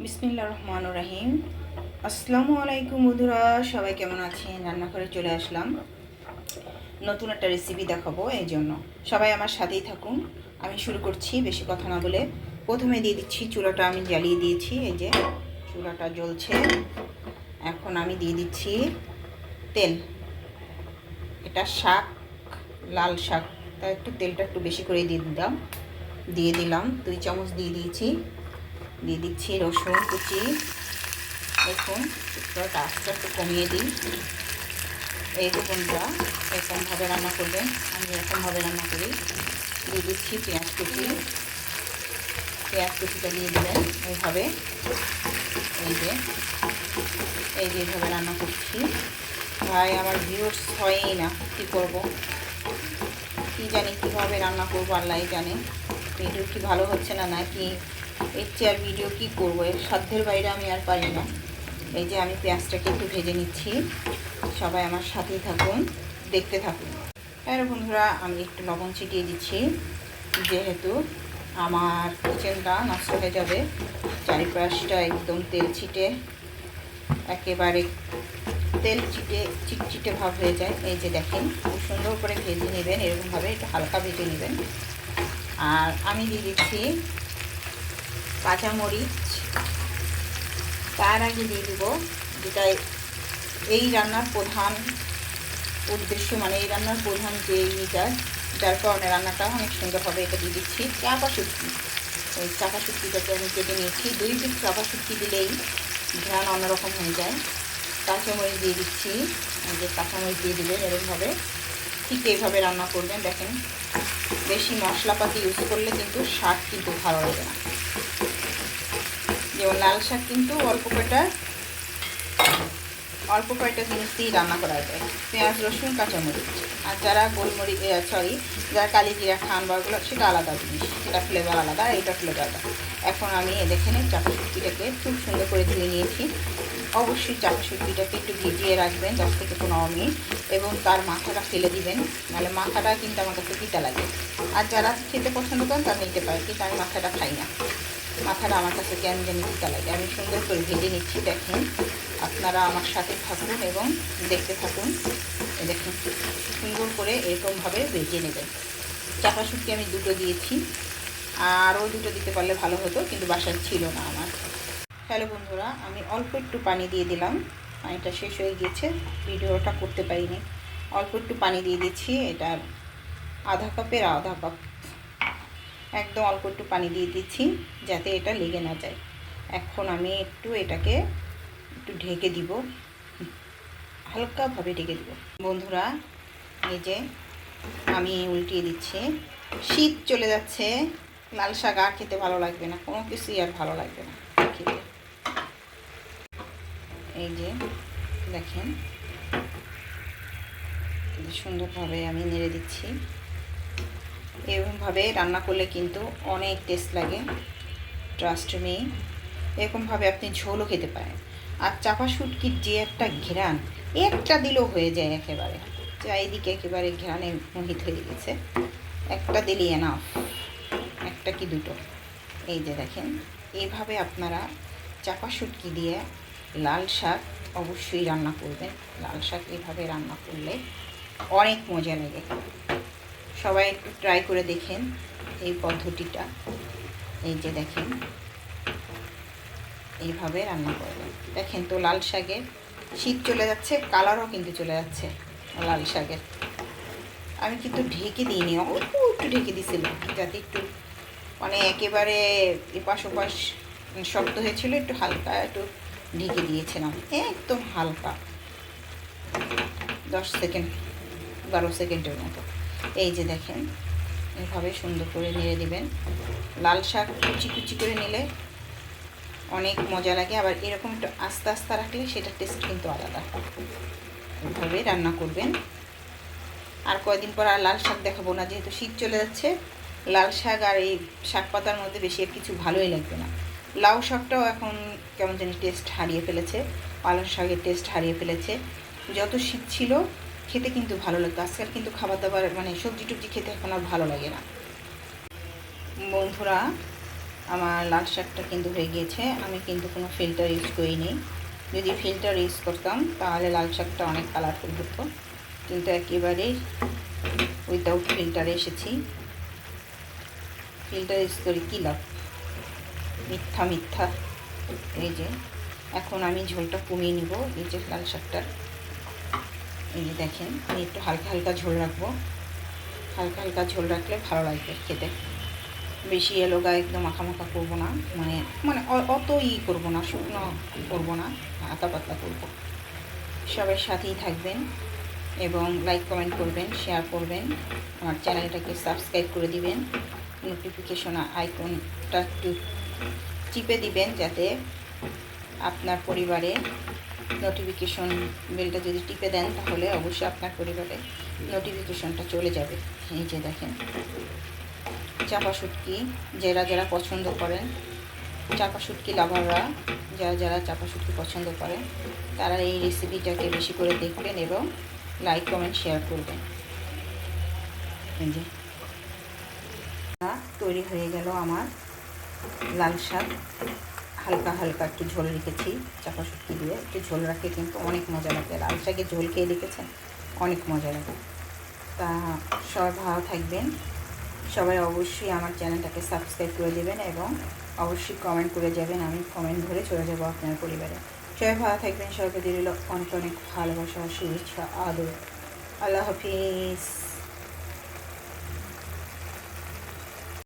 বিসমিল্লাহির রহমানির রহিম। আসসালামু আলাইকুম বন্ধুরা, সবাই কেমন আছেন? রান্নাঘরে চলে আসলাম, নতুন একটা রেসিপি দেখাবো। এই জন্য সবাই আমার সাথেই থাকুন। আমি শুরু করছি বেশি কথা না বলে। প্রথমে দিয়ে দিচ্ছি, চুলাটা আমি জ্বালিয়ে দিয়েছি, এই যে চুলাটা জ্বলছে। এখন আমি দিয়ে দিচ্ছি তেল। এটা শাক, লাল শাক, তাই একটু তেলটা একটু বেশি করে দিয়ে দিলাম 2 চামচ দিয়ে দিচ্ছি রসুন কুচি। দেখুন চুলাটা আস্তে আস্তে কমিয়ে দিই। এই যে বন্ধুরা, এরকমভাবে রান্না করবেন, আমি এরকমভাবে রান্না করি। দিয়ে দিচ্ছি পেঁয়াজ কুচিটা দিয়ে দেবেন এইভাবে। এইভাবে রান্না করছি। ভাই আমার ভিউয়ার্স হয়ই না, কী করবো, কী জানি কীভাবে রান্না করবো, আল্লাহ জানে। ভিডিও কি ভালো হচ্ছে না নাকি এর চেয়ে আর ভিডিও কী করবো, এর সাধ্যের বাইরে আমি আর পারি না। এই যে আমি পেঁয়াজটাকে একটু ভেজে নিচ্ছি। সবাই আমার সাথেই থাকুন, দেখতে থাকুন। আর বন্ধুরা, আমি একটু লবণ ছিটিয়ে দিচ্ছি, যেহেতু আমার কিচেনটা নষ্ট হয়ে যাবে। চারিপাশটা একদম তেল ছিটে, একেবারে তেল চিটচিটে ভাব হয়ে যায়। এই যে দেখেন, খুব সুন্দর করে ভেজে নেবেন, এরকমভাবে একটু হালকা ভেজে নেবেন। আর আমি দিয়ে দিচ্ছি কাঁচামরিচ। তার আগে দিয়ে দিব যেটা এই রান্নার প্রধান উদ্দেশ্য, মানে এই রান্নার প্রধান যে যার কারণে রান্নাটা অনেক সুন্দর হবে, এটা দিয়ে দিচ্ছি চাপা শুটকি। ওই চাপা শুটকিটাকে আমি কেটে নিয়েছি। 2 পিস চাপা শুটকি দিলেই ঘ্রাণ অন্যরকম হয়ে যায়। কাঁচামরিচ দিয়ে দিচ্ছি, যে কাঁচামরিচ দিয়ে দিবেন এরকমভাবে। ঠিক এইভাবে রান্না করবেন। দেখেন, বেশি মশলাপাতি ইউজ করলে কিন্তু শাক কিন্তু ভালো লাগে না। যেমন লাল শাক কিন্তু অল্প কয়েকটা জিনিস দিয়েই রান্না করা যায়, পেঁয়াজ রসুন কাঁচামরিচ। আর যারা যারা কালি জিরা খান বা ওগুলো, সেটা আলাদা জিনিস, সেটা ফ্লেভার আলাদা, আর এটা ফ্লেভার আলাদা। এখন আমি দেখেন চাপা শুটকিটাকে খুব সুন্দর করে ধুয়ে নিয়েছি। অবশ্যই চাপা শুটকিটাকে একটু ভিজিয়ে রাখবেন 10 থেকে 15 মিনিট, এবং তার মাথাটা ফেলে দিবেন, নাহলে মাথাটা কিন্তু আমার কাছে তিতা লাগে। আর যারা খেতে পছন্দ করেন তারা নিতে পারে, কিন্তু আমি মাথাটা খাই না। মাথাটা আমার কাছে কেন জানি তিতা লাগে। আমি সুন্দর করে ভেজে নিচ্ছি। দেখেন, আপনারা আমার সাথে থাকুন এবং দেখতে থাকুন। দেখুন, সুন্দর করে এরকমভাবে ভেজে নেবেন। চাপা শুটকি আমি 2টো দিয়েছি, আরও 2টো দিতে পারলে ভালো হতো, কিন্তু বাসায় ছিল না আমার। হ্যালো বন্ধুরা, আমি অল্প একটু পানি দিয়ে দিলাম। পানিটা শেষ হয়ে গিয়েছে, ভিডিওটা করতে পারিনি। অল্প একটু পানি দিয়ে দিচ্ছি। এটা আধা কাপের আধা কাপ, একদম অল্প একটু পানি দিয়ে দিচ্ছি, যাতে এটা লেগে না যায়। এখন আমি এটাকে একটু ঢেকে দিব, হালকাভাবে ঢেকে দিব। বন্ধুরা, এই যে আমি উল্টিয়ে দিচ্ছি। শীত চলে যাচ্ছে, লাল শাক আর খেতে ভালো লাগবে না, কোনো কিছুই আর ভালো লাগবে না খেতে। এই যে দেখেন, সুন্দরভাবে আমি নেড়ে দিচ্ছি। এরকমভাবে রান্না করলে কিন্তু অনেক টেস্ট লাগে, ট্রাস্ট মি। এরকমভাবে আপনি ঝোলও খেতে পারেন। আর চাপা শুটকির যে একটা ঘ্রাণ, একটা দিলেও হয়ে যায় একেবারে। চারিদিকে একেবারে ঘ্রাণে মোহিত হয়ে গেছে। একটা দিলেই এনাফ, একটা কি 2টো। এই যে দেখেন, এইভাবে আপনারা চাপা শুটকি দিয়ে লাল শাক অবশ্যই রান্না করবেন। লাল শাক এইভাবে রান্না করলে অনেক মজা লাগে। সবাই একটু ট্রাই করে দেখেন এই পদ্ধতিটা। এই যে দেখেন, এইভাবে রান্না করবেন। দেখেন তো, লাল শাকের শীত চলে যাচ্ছে, কালারও কিন্তু চলে যাচ্ছে লাল শাকের। আমি কিন্তু ঢেকে দিইনি, অল্প একটু ঢেকে দিয়েছিলাম, যাতে একটু মানে একেবারে এপাশ ওপাশ শক্ত হয়েছিল, একটু হালকা একটু ঢেকে দিয়েছিলাম, একদম হালকা 10 সেকেন্ড 12 সেকেন্ডের মতো। এই যে দেখেন, এভাবে সুন্দর করে নেড়ে দিবেন। লাল শাক কুচি কুচি করে নিলে অনেক মজা লাগে, আবার এরকম একটু আস্তে আস্তে রাখলে সেটার টেস্ট কিন্তু আলাদা। এভাবে রান্না করবেন। আর কয়েকদিন পর আর লাল শাক দেখাবো না, যেহেতু শীত চলে যাচ্ছে। লাল শাক আর এই শাক পাতার মধ্যে বেশি কিছু ভালোই লাগবে না। লাউ শাকটাও এখন কেমন জানি টেস্ট হারিয়ে ফেলেছে, পালং শাকের টেস্ট হারিয়ে ফেলেছে। যত শীত ছিল খেতে কিন্তু ভালো লাগতো, আজকাল কিন্তু খাবার দাবার মানে সবজি টবজি খেতে এখন আর ভালো লাগে না। বন্ধুরা, আমার লাল শাকটা কিন্তু হয়ে গিয়েছে। আমি কিন্তু কোনো ফিল্টার ইউজ করিনি। যদি ফিল্টার ইউজ করতাম তাহলে লাল শাকটা অনেক কালারফুল হতো, কিন্তু একেবারেই উইদাউট ফিল্টারে এসেছি। ফিল্টার ইউজ করি কী লাভ, মিথ্যা মিথ্যা। এই যে এখন আমি ঝোলটা কমিয়ে নিব। এই যে লাল শাকটার, এই যে দেখেন, আমি একটু হালকা হালকা ঝোল রাখবো। হালকা হালকা ঝোল রাখলে ভালো লাগবে খেতে। বেশি এলোগা একদম মাখা মাখা করবো না, মানে মানে অত করবো না, শুকনো করবো না, হালকা পাতলা করবো। সবাই সাথেই থাকবেন এবং লাইক কমেন্ট করবেন, শেয়ার করবেন, আমার চ্যানেলটাকে সাবস্ক্রাইব করে দিবেন। নোটিফিকেশন আইকনটা একটু চিপে দিবেন যাতে আপনার পরিবারে নোটিফিকেশন বেলটা যদি টিপে দেন তাহলে অবশ্যই আপনার পরিবারে নোটিফিকেশনটা চলে যাবে। এই যে দেখেন চাপা শুটকি, যারা যারা পছন্দ করেন, চাপা শুটকি লাভাররা যারা যারা চাপা শুটকি পছন্দ করেন তারা এই রেসিপিটাকে বেশি করে দেখবেন এবং লাইক কমেন্ট শেয়ার করবেন। এই যে তৈরি হয়ে গেল আমার লাল শাক। হালকা হালকা একটু ঝোল রেখেছি চাপা শুটকি দিয়ে, একটু ঝোল রাখলে কিন্তু অনেক মজা লাগে। লাল শাকে ঝোল খেয়ে দেখেছেন, অনেক মজা লাগে। তা সবাই ভালো থাকবেন, সবাই অবশ্যই আমার চ্যানেলটাকে সাবস্ক্রাইব করে দেবেন এবং অবশ্যই কমেন্ট করে যাবেন। আমি কমেন্ট ধরে চলে যাবো আপনার পরিবারে। সবাই ভালো থাকবেন, সবাইকে দিল অনেক অনেক ভালোবাসা, শুভেচ্ছা, আদর। আল্লাহ হাফিজ।